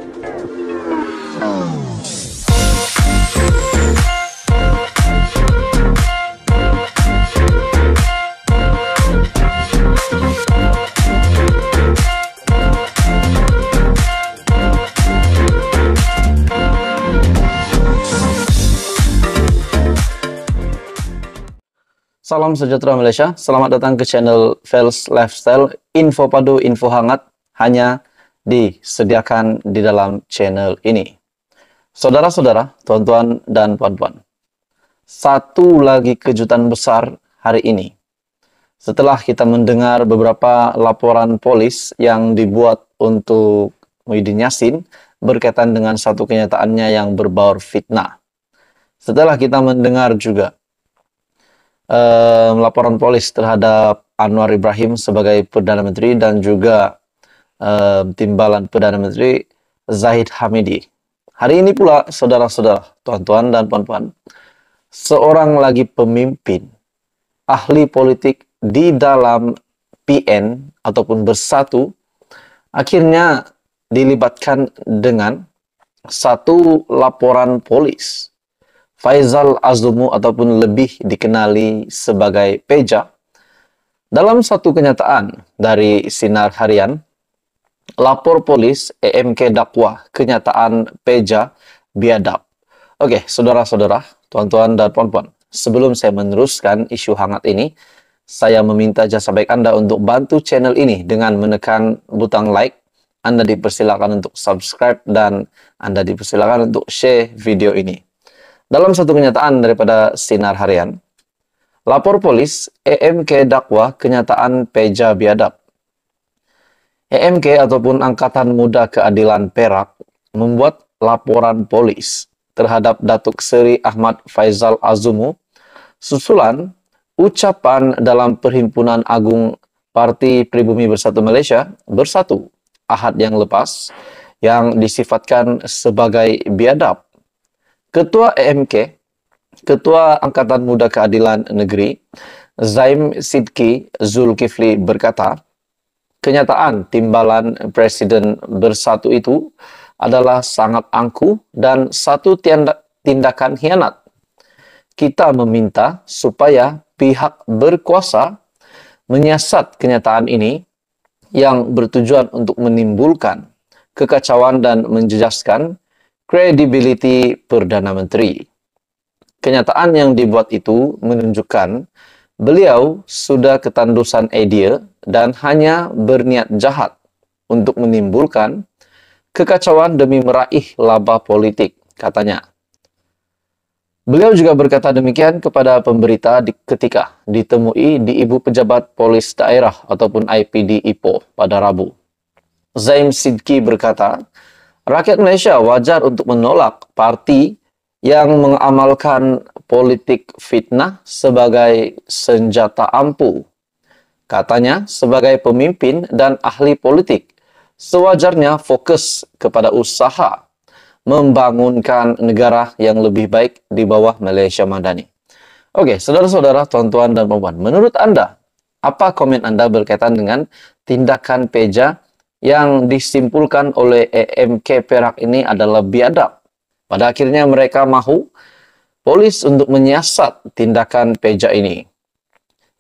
Salam sejahtera Malaysia, selamat datang ke channel Fels Lifestyle. Info padu, info hangat hanya disediakan di dalam channel ini. Saudara-saudara, tuan-tuan dan puan-puan, satu lagi kejutan besar hari ini. Setelah kita mendengar beberapa laporan polis yang dibuat untuk Muhyiddin Yassin berkaitan dengan satu kenyataannya yang berbaur fitnah. Setelah kita mendengar juga laporan polis terhadap Anwar Ibrahim sebagai Perdana Menteri dan juga timbalan Perdana Menteri Zahid Hamidi. Hari ini pula, saudara-saudara, tuan-tuan dan puan-puan, seorang lagi pemimpin, ahli politik di dalam PN ataupun Bersatu, akhirnya dilibatkan dengan satu laporan polis. Faizal Azumu ataupun lebih dikenali sebagai Peja, dalam satu kenyataan dari Sinar Harian, lapor polis EMK dakwa kenyataan Peja biadab. Oke, saudara-saudara, tuan-tuan dan puan-puan, sebelum saya meneruskan isu hangat ini, saya meminta jasa baik Anda untuk bantu channel ini dengan menekan butang like. Anda dipersilakan untuk subscribe dan Anda dipersilakan untuk share video ini. Dalam satu kenyataan daripada Sinar Harian, lapor polis EMK dakwa kenyataan Peja biadab. EMK ataupun Angkatan Muda Keadilan Perak membuat laporan polis terhadap Datuk Seri Ahmad Faizal Azumu susulan ucapan dalam Perhimpunan Agung Parti Pribumi Bersatu Malaysia Bersatu Ahad yang lepas yang disifatkan sebagai biadab. Ketua EMK, Ketua Angkatan Muda Keadilan Negeri, Zaim Sidki Zulkifli berkata, kenyataan timbalan Presiden Bersatu itu adalah sangat angkuh dan satu tindakan khianat. Kita meminta supaya pihak berkuasa menyiasat kenyataan ini yang bertujuan untuk menimbulkan kekacauan dan menjejaskan kredibiliti Perdana Menteri. Kenyataan yang dibuat itu menunjukkan beliau sudah ketandusan idea dan hanya berniat jahat untuk menimbulkan kekacauan demi meraih laba politik, katanya. Beliau juga berkata demikian kepada pemberita ketika ditemui di Ibu Pejabat Polis Daerah ataupun IPD Ipoh pada Rabu. Zaim Sidki berkata, rakyat Malaysia wajar untuk menolak parti yang mengamalkan politik fitnah sebagai senjata ampuh. Katanya, sebagai pemimpin dan ahli politik, sewajarnya fokus kepada usaha membangunkan negara yang lebih baik di bawah Malaysia Madani. Oke, saudara-saudara, tuan-tuan dan puan-puan, menurut Anda, apa komen Anda berkaitan dengan tindakan Peja yang disimpulkan oleh EMK Perak ini adalah biadab? Pada akhirnya mereka mahu polis untuk menyiasat tindakan Peja ini.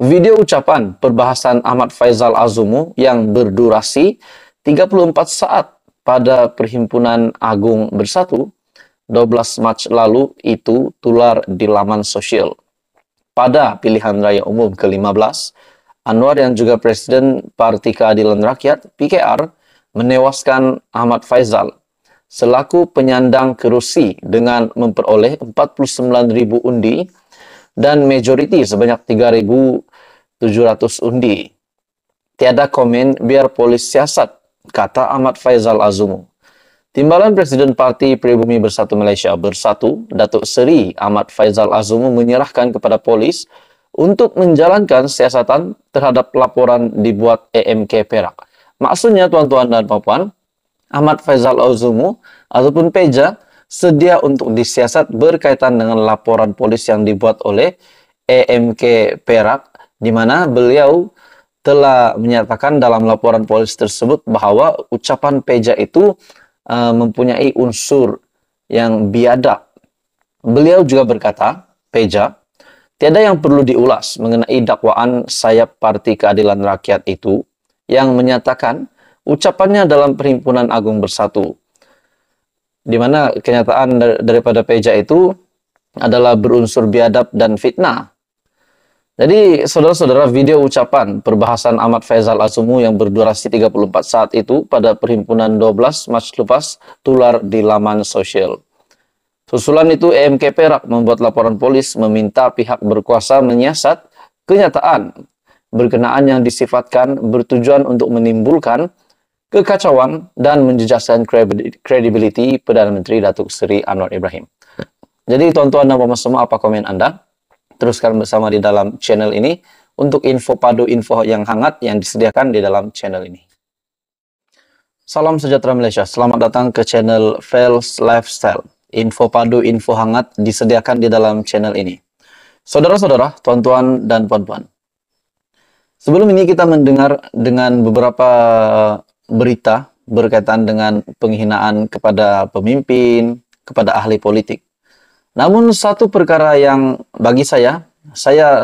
Video ucapan perbahasan Ahmad Faizal Azumu yang berdurasi 34 saat pada Perhimpunan Agung Bersatu 12 Mac lalu itu tular di laman sosial. Pada pilihan raya umum ke-15, Anwar yang juga Presiden Parti Keadilan Rakyat PKR menewaskan Ahmad Faizal selaku penyandang kerusi dengan memperoleh 49.000 undi dan majoriti sebanyak 3.700 undi. Tiada komen biar polis siasat, kata Ahmad Faizal Azumu. Timbalan Presiden Parti Pribumi Bersatu Malaysia Bersatu, Datuk Seri Ahmad Faizal Azumu menyerahkan kepada polis untuk menjalankan siasatan terhadap laporan dibuat EMK Perak. Maksudnya, tuan-tuan dan puan-puan, Ahmad Faizal Azumu ataupun Peja sedia untuk disiasat berkaitan dengan laporan polis yang dibuat oleh EMK Perak, di mana beliau telah menyatakan dalam laporan polis tersebut bahawa ucapan Peja itu mempunyai unsur yang biadab. Beliau juga berkata, Peja, tiada yang perlu diulas mengenai dakwaan sayap Parti Keadilan Rakyat itu yang menyatakan ucapannya dalam Perhimpunan Agung Bersatu, di mana kenyataan daripada Peja itu adalah berunsur biadab dan fitnah. Jadi, saudara-saudara, video ucapan perbahasan Ahmad Faizal Azumu yang berdurasi 34 saat itu pada Perhimpunan 12 Mac lepas tular di laman sosial. Susulan itu, EMK Perak membuat laporan polis meminta pihak berkuasa menyiasat kenyataan berkenaan yang disifatkan bertujuan untuk menimbulkan kekacauan dan menjejaskan kredibiliti Perdana Menteri Datuk Seri Anwar Ibrahim. Jadi, tuan-tuan dan puan semua, apa komen Anda? Teruskan bersama di dalam channel ini untuk info padu info yang hangat yang disediakan di dalam channel ini. Salam sejahtera Malaysia, selamat datang ke channel Fels Lifestyle. Info padu info hangat disediakan di dalam channel ini. Saudara-saudara, tuan-tuan dan puan-puan. Sebelum ini kita mendengar dengan beberapa berita berkaitan dengan penghinaan kepada pemimpin, kepada ahli politik. Namun satu perkara yang bagi saya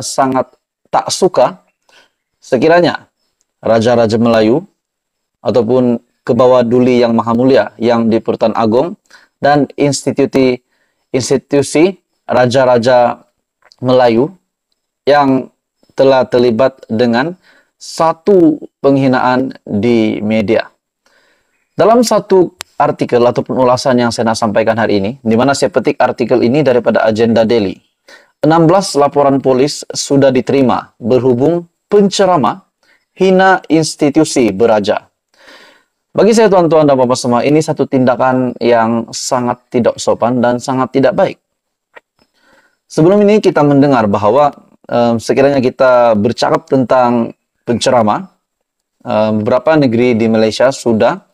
sangat tak suka sekiranya Raja-Raja Melayu ataupun Kebawah Duli Yang Maha Mulia yang di Pertuan Agong dan institusi Raja-Raja Melayu yang telah terlibat dengan satu penghinaan di media. Dalam satu artikel ataupun ulasan yang saya nak sampaikan hari ini, di mana saya petik artikel ini daripada Agenda Daily. 16 laporan polis sudah diterima berhubung penceramah hina institusi beraja. Bagi saya tuan-tuan dan puan-puan semua, ini satu tindakan yang sangat tidak sopan dan sangat tidak baik. Sebelum ini kita mendengar bahawa sekiranya kita bercakap tentang penceramah, beberapa negeri di Malaysia sudah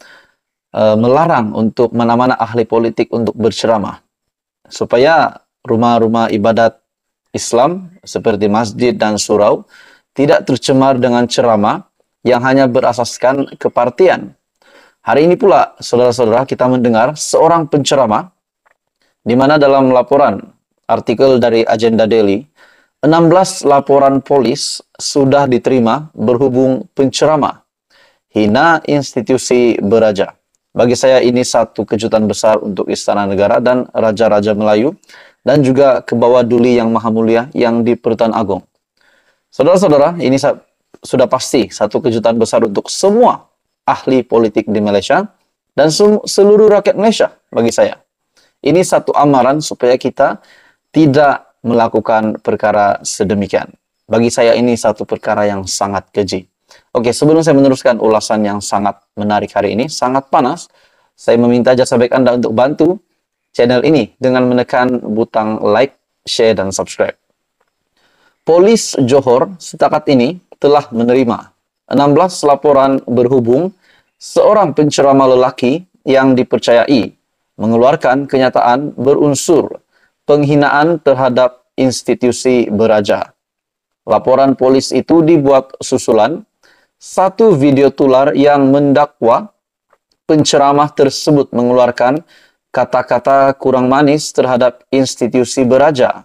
melarang untuk mana-mana ahli politik untuk berceramah supaya rumah-rumah ibadat Islam seperti masjid dan surau tidak tercemar dengan ceramah yang hanya berasaskan kepartian. Hari ini pula, saudara-saudara, kita mendengar seorang penceramah di mana dalam laporan artikel dari Agenda Daily, 16 laporan polis sudah diterima berhubung penceramah hina institusi beraja. Bagi saya ini satu kejutan besar untuk Istana Negara dan Raja-Raja Melayu dan juga Kebawah Duli Yang Maha Mulia yang di Pertuan Agong. Saudara-saudara, ini sudah pasti satu kejutan besar untuk semua ahli politik di Malaysia dan seluruh rakyat Malaysia bagi saya. Ini satu amaran supaya kita tidak melakukan perkara sedemikian. Bagi saya ini satu perkara yang sangat keji. Oke, sebelum saya meneruskan ulasan yang sangat menarik hari ini, sangat panas, saya meminta jasa baik Anda untuk bantu channel ini dengan menekan butang like, share, dan subscribe. Polis Johor setakat ini telah menerima 16 laporan berhubung seorang penceramah lelaki yang dipercayai mengeluarkan kenyataan berunsur penghinaan terhadap institusi beraja. Laporan polis itu dibuat susulan satu video tular yang mendakwa penceramah tersebut mengeluarkan kata-kata kurang manis terhadap institusi beraja.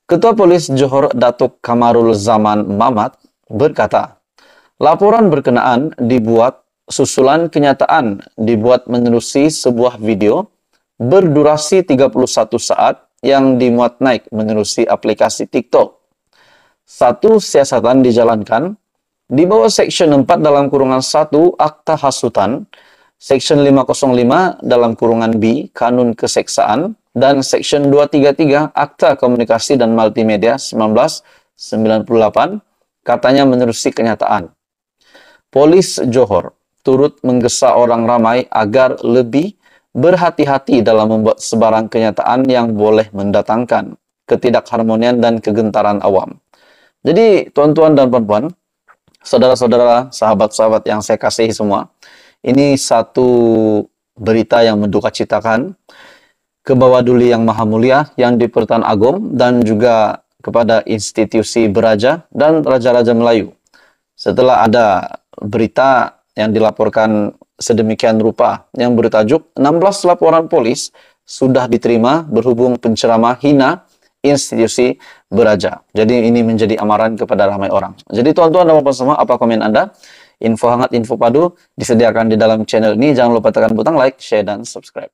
Ketua Polis Johor Datuk Kamarul Zaman Mamat berkata, laporan berkenaan dibuat susulan kenyataan dibuat menerusi sebuah video berdurasi 31 saat yang dimuat naik menerusi aplikasi TikTok. Satu siasatan dijalankan di bawah Seksyen 4 dalam kurungan 1 Akta Hasutan, Seksyen 505 dalam kurungan B Kanun Keseksaan, dan Seksyen 233 Akta Komunikasi dan Multimedia 1998, katanya menerusi kenyataan. Polis Johor turut menggesa orang ramai agar lebih berhati-hati dalam membuat sebarang kenyataan yang boleh mendatangkan ketidakharmonian dan kegentaran awam. Jadi, tuan-tuan dan puan-puan, saudara-saudara, sahabat-sahabat yang saya kasihi semua, ini satu berita yang mendukacitakan Kebawah Duli Yang Maha Mulia yang di Pertuan Agong dan juga kepada institusi beraja dan Raja-Raja Melayu. Setelah ada berita yang dilaporkan sedemikian rupa yang bertajuk 16 laporan polis sudah diterima berhubung penceramah hina institusi beraja. Jadi ini menjadi amaran kepada ramai orang. Jadi tuan-tuan dan puan semua, apa komen Anda? Info hangat, info padu disediakan di dalam channel ini. Jangan lupa tekan butang like, share, dan subscribe.